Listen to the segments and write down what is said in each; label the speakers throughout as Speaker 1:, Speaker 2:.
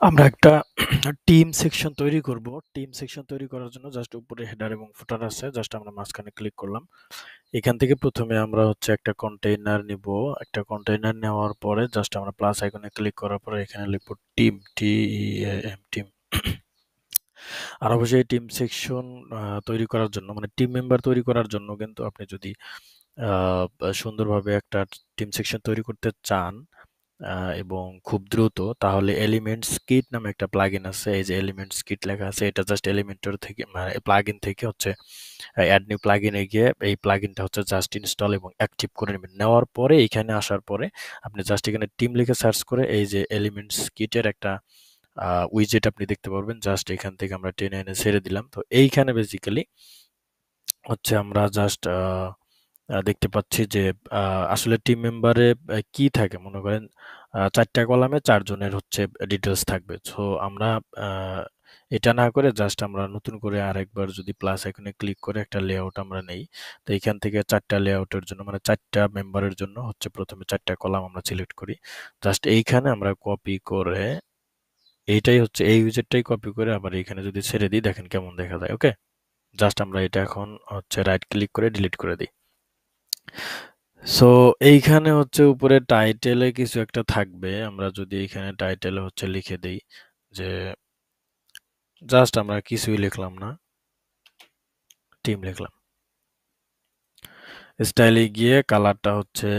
Speaker 1: আমরা একটা team section তৈরি করব। টিম সেকশন তৈরি করার জন্য জাস্ট উপরে হেডার এবং ফুটার আছে। জাস্ট আমরা মাঝখানে ক্লিক করলাম। এখান থেকে প্রথমে আমরা হচ্ছে একটা কন্টেইনার নিব। একটা কন্টেইনার নেওয়ার পরে জাস্ট আমরা প্লাস আইকনে ক্লিক করার পরে এখানে লিখব টিম, TEAM, টিম। আর অবশ্যই টিম সেকশন তৈরি করার জন্য মানে টিম মেম্বার তৈরি করার জন্য কিন্তু আপনি যদি সুন্দরভাবে একটা টিম সেকশন তৈরি করতে চান এবং খুব দ্রুত, তাহলে এলিমেন্টস কিট নামে একটা প্লাগইন আছে। এই যে এলিমেন্টস কিট লেখা আছে, এটা জাস্ট এলিমেন্টর থেকে মানে প্লাগইন থেকে হচ্ছে অ্যাড নিউ প্লাগইনে গিয়ে এই প্লাগইনটা হচ্ছে জাস্ট ইনস্টল এবং অ্যাক্টিভ করে নেবেন। নেওয়ার পরে এইখানে আসার পরে আপনি জাস্ট এখানে টিম লিখে সার্চ করে এই যে এলিমেন্টস কিটের একটা উইজেট আপনি দেখতে পারবেন। জাস্ট এখান থেকে আমরা টেনে এনে ছেড়ে দিলাম। তো এইখানে বেসিক্যালি হচ্ছে আমরা জাস্ট দেখতে পাচ্ছি যে আসলে টিম মেম্বারে কি থাকে মনে করেন ৪টা কলামে ৪ জনের হচ্ছে ডিটেইলস থাকবে। সো আমরা এটা না করে জাস্ট আমরা নতুন করে আরেকবার যদি প্লাস আইকনে ক্লিক করে একটা লেআউট আমরা নেই। তো এইখান থেকে ৪টা লেআউটের জন্য মানে ৪টা মেম্বারের জন্য হচ্ছে প্রথমে ৪টা কলাম আমরা সিলেক্ট করি। জাস্ট এইখানে আমরা কপি করে এইটাই হচ্ছে এই উইজেটটাই কপি করে আবার এইখানে যদি ছেড়ে দিই দেখেন কেমন দেখা যায়। ওকে? জাস্ট আমরা এটা এখন হচ্ছে রাইট ক্লিক করে ডিলিট করে দিই। সো এইখানে হচ্ছে উপরে টাইটেলে কিছু একটা থাকবে। আমরা যদি এইখানে টাইটেলে হচ্ছে লিখে দেই যে জাস্ট আমরা কিছুই লিখলাম না, টিম লিখলাম। স্টাইলে গিয়ে কালারটা হচ্ছে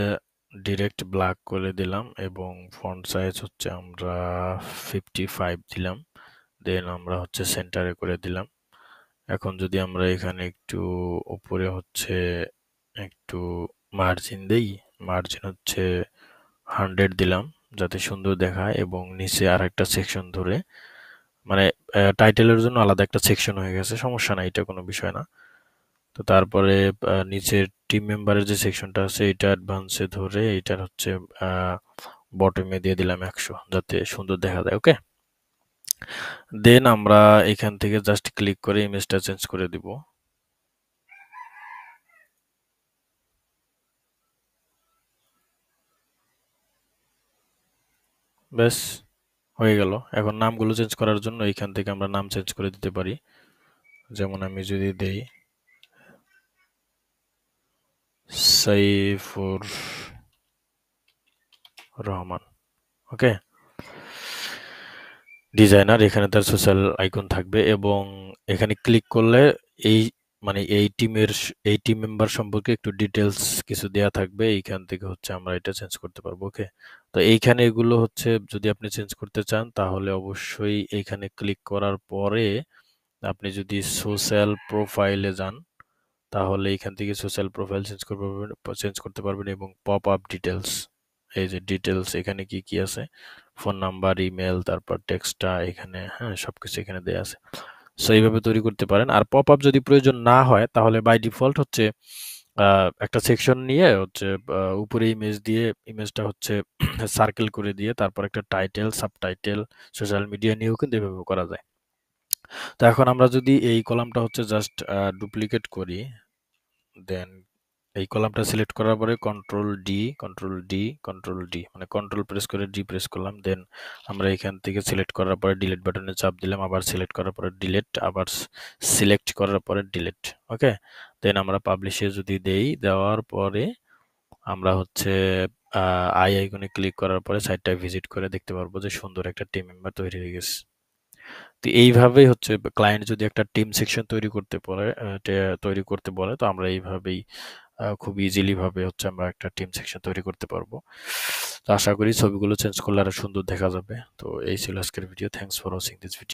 Speaker 1: ডিরেক্ট ব্ল্যাক করে দিলাম এবং ফন্ট সাইজ হচ্ছে আমরা 55 দিলাম। দেন আমরা হচ্ছে সেন্টারে করে দিলাম। এখন যদি আমরা এখানে একটু উপরে হচ্ছে একটু মার্জিন দেই, মার্জিন হচ্ছে 100 দিলাম যাতে সুন্দর দেখায় এবং নিচে আরেকটা সেকশন ধরে মানে টাইটেলের জন্য আলাদা একটা সেকশন হয়ে গেছে, সমস্যা নাই, এটা কোনো বিষয় না। তো তারপরে নিচের টিম মেম্বারের যে সেকশনটা আছে এটা অ্যাডভান্সে ধরে এটার হচ্ছে বটমে দিয়ে দিলাম 100 যাতে সুন্দর দেখা যায়। ওকে? দেন আমরা এখান থেকে জাস্ট ক্লিক করে ইমেজটা চেঞ্জ করে দিব। ব্যাস হয়ে গেল। এখন নামগুলো চেঞ্জ করার জন্য এখান থেকে আমরা নাম চেঞ্জ করে দিতে পারি। যেমন আমি যদি দেই সাইফুর রহমান। ওকে? ডিজাইনার, এখানে তার সোশ্যাল আইকন থাকবে এবং এখানে ক্লিক করলে এই মানে এই টিম মেম্বার সম্পর্কে একটু ডিটেলস কিছু দেয়া থাকবে। এইখান থেকে হচ্ছে আমরা এটা চেঞ্জ করতে পারবো। ওকে? তো এইখানে এগুলো হচ্ছে যদি আপনি চেঞ্জ করতে চান তাহলে অবশ্যই এইখানে ক্লিক করার পরে আপনি যদি সোশ্যাল প্রোফাইলে যান তাহলে এইখান থেকে সোশ্যাল প্রোফাইল চেঞ্জ করতে পারবেন এবং পপ আপ ডিটেলস, এই যে ডিটেলস এখানে কি কি আছে, ফোন নাম্বার, ইমেল, তারপর টেক্সটটা এখানে, হ্যাঁ, সবকিছু এখানে দেয়া আছে। সো এইভাবে তৈরি করতে পারেন। আর পপ আপ যদি প্রয়োজন না হয় তাহলে বাই ডিফল্ট হচ্ছে একটা সেকশন নিয়ে হচ্ছে উপরে ইমেজ দিয়ে ইমেজটা হচ্ছে সার্কেল করে দিয়ে তারপর একটা টাইটেল, সাবটাইটেল, সোশ্যাল মিডিয়া নিয়েও কিন্তু এভাবে করা যায়। তো এখন আমরা যদি এই কলামটা হচ্ছে জাস্ট ডুপ্লিকেট করি, দেন এই কলামটা সিলেক্ট করার পরে কন্ট্রোল ডি মানে কন্ট্রোল প্রেস করে ডি প্রেস করলাম। দেন আমরা এখান থেকে সিলেক্ট করার পরে ডিলিট বাটনে চাপ দিলাম, আবার সিলেক্ট করার পরে ডিলিট, আবার সিলেক্ট করার পরে ডিলিট। ওকে? দেন আমরা পাবলিশে যদি দেই, দেওয়ার পরে আমরা হচ্ছে আই আইকনে ক্লিক করার পরে সাইটটা ভিজিট করে দেখতে পারবো যে সুন্দর একটা টিম মেম্বার তৈরি হয়ে গেছে। তো এইভাবেই হচ্ছে ক্লায়েন্ট যদি একটা টিম সেকশন তৈরি করতে বলে তো আমরা এইভাবেই খুব ইজিলি ভাবে হচ্ছে আমরা একটা টিম সেকশন তৈরি করতে পারবো। তো আশা করি ছবিগুলো চেঞ্জ করলে আরো সুন্দর দেখা যাবে। তো এই ছিল আজকের video. Thanks for watching this video.